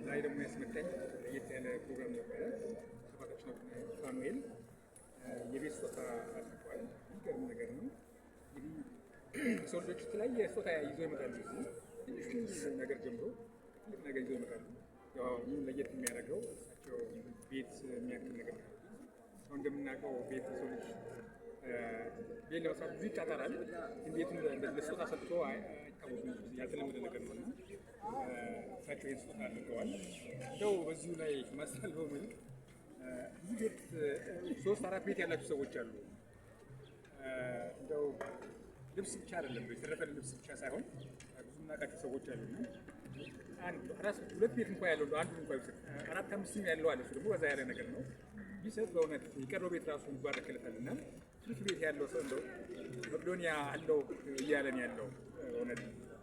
ዛሬ ደግሞ ያስመጣኝ ለየት ያለ ፕሮግራም ነበረ። ሰባታችን ፋኑኤል የቤት ስጦታ አድርጓል። የሚገርም ነገር ነው። እንግዲህ ሰው ልጆች የተለያየ ስጦታ ይዘው ይመጣሉ። ትንሽ ነገር ጀምሮ ትልቅ ነገር ይዘው ይመጣሉ። ያው ምን ለየት የሚያደርገው እሳቸው ቤት የሚያክል ነገር ነው። ሰው እንደምናውቀው ቤት ሰው ልጅ ቤት ለመስራት ብዙ ይጣጣራል። ቤቱን ለስጦታ ሰጥቶ አይታወቅም። ያልተለመደ ነገር ነው እና እሳቸው ይህን ስጦታ አድርገዋል። እንደው በዚሁ ላይ ማስተላልፈው መልዕክት እዚህ ቤት 3-4 ቤት ያላችሁ ሰዎች አሉ። እንደው ልብስ ብቻ አይደለም የተረፈ ልብስ ብቻ ሳይሆን ብዙ የምናውቃቸው ሰዎች አሉ። ሁለት ቤት እንኳን ያለው አንዱ እንኳን ቢሰጥ 4-5 ያለው አለ። እሱ ደግሞ በዛ ያለ ነገር ነው ቢሰጥ በእውነት የቀረው ቤት ራሱ ይባረክለታል። እና ትርፍ ቤት ያለው ሰው እንደው መቅዶኒያ አለው እያለን ያለው እውነት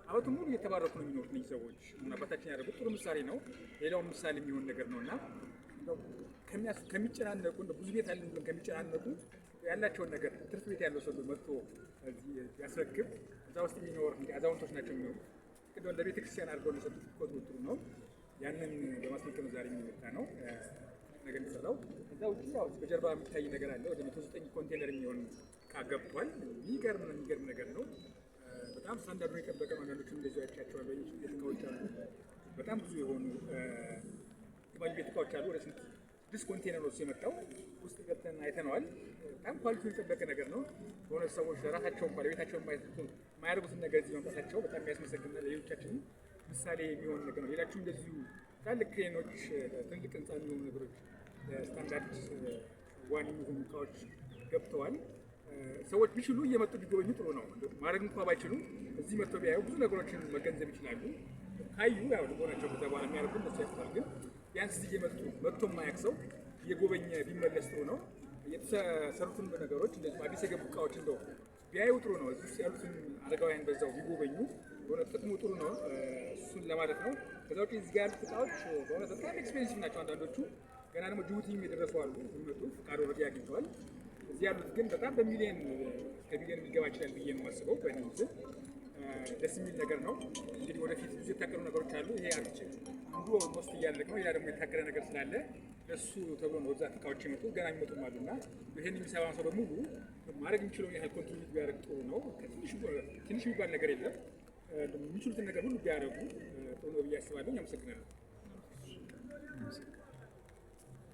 አመቱን ሙሉ እየተባረኩ ነው የሚኖሩት እነዚህ ሰዎች። አባታችን ያደረጉት ጥሩ ምሳሌ ነው። ሌላውም ምሳሌ የሚሆን ነገር ነው እና ከሚጨናነቁ ብዙ ቤት አለን ብለን ከሚጨናነቁ ያላቸውን ነገር ትርፍ ቤት ያለው ሰው መጥቶ ያስረክብ። እዛ ውስጥ የሚኖር አዛውንቶች ናቸው የሚኖሩት። ቅድም ለቤተ ክርስቲያን አድርገው ለሰጡት ቆጥሮ ጥሩ ነው። ያንን በማስመልከት ዛሬ የሚመጣ ነው ነገር የሚሰራው። እዛ ውጭ ያው በጀርባ የሚታይ ነገር አለ። ወደ 109 ኮንቴነር የሚሆን ዕቃ ገብቷል። የሚገርም ነገር ነው። በጣም ስታንዳርዱን የጠበቀ ነው። አንዳንዶቹም እንደዚሁ ያቻቸዋል። ቤት እቃዎች አሉ። በጣም ብዙ የሆኑ ግማሽ ቤት እቃዎች አሉ። ወደ 6 ኮንቴነር ነው የመጣው። ውስጥ ገብተን አይተነዋል። በጣም ኳሊቲውን የጠበቀ ነገር ነው። በሆነ ሰዎች ለራሳቸው እንኳን ለቤታቸው የማያደርጉትን ነገር እዚህ መምጣታቸው በጣም የሚያስመሰግንና ለሌሎቻችን ምሳሌ የሚሆን ነገር ነው። ሌላችሁም እንደዚሁ ትላልቅ ክሬኖች፣ ትልቅ ህንፃ የሚሆኑ ነገሮች ስታንዳርድ ዋን የሚሆኑ እቃዎች ገብተዋል። ሰዎች ቢችሉ እየመጡ ቢጎበኙ ጥሩ ነው። ማድረግ እንኳ ባይችሉ እዚህ መጥቶ ቢያዩ ብዙ ነገሮችን መገንዘብ ይችላሉ። ካዩ ያው ልቦናቸው ከዛ በኋላ የሚያደርጉ እነሱ ያስታል። ግን ቢያንስ እዚህ መጥቶ የማያውቅ ሰው እየጎበኘ ቢመለስ ጥሩ ነው። የተሰሩትን ነገሮች እንደዚህ አዲስ የገቡ እቃዎች እንደው ቢያዩ ጥሩ ነው። እዚህ ውስጥ ያሉትን አረጋውያን በዛው ቢጎበኙ በሆነ ጥቅሙ ጥሩ ነው። እሱን ለማለት ነው። ከዛ ውጭ እዚህ ጋር ያሉት እቃዎች በሆነ በጣም ኤክስፔንሲቭ ናቸው። አንዳንዶቹ ገና ደግሞ ጅቡቲም የደረሱ አሉ። የሚመጡ ፍቃድ ወረዲ አግኝተዋል። እዚህ ያሉት ግን በጣም በሚሊዮን ከሚሊዮን ሊገባ ይችላል ብዬ ነው የማስበው። በእኔ ምስል ደስ የሚል ነገር ነው። እንግዲህ ወደፊት ብዙ የታቀዱ ነገሮች አሉ። ይሄ አንዱ ኦልሞስት እያለቅ ነው። ያ ደግሞ የታቀደ ነገር ስላለ ለሱ ተብሎ ነው በብዛት እቃዎች የመጡ ገና የሚመጡም አሉ እና ይህን የሚሰራ ሰው በሙሉ ማድረግ የሚችለውን ያህል ኮንትሪቢዩት ቢያደርግ ጥሩ ነው። ትንሽ የሚባል ነገር የለም። የሚችሉትን ነገር ሁሉ ቢያደርጉ ጥሩ ነው ብዬ አስባለሁ። አመሰግናለሁ።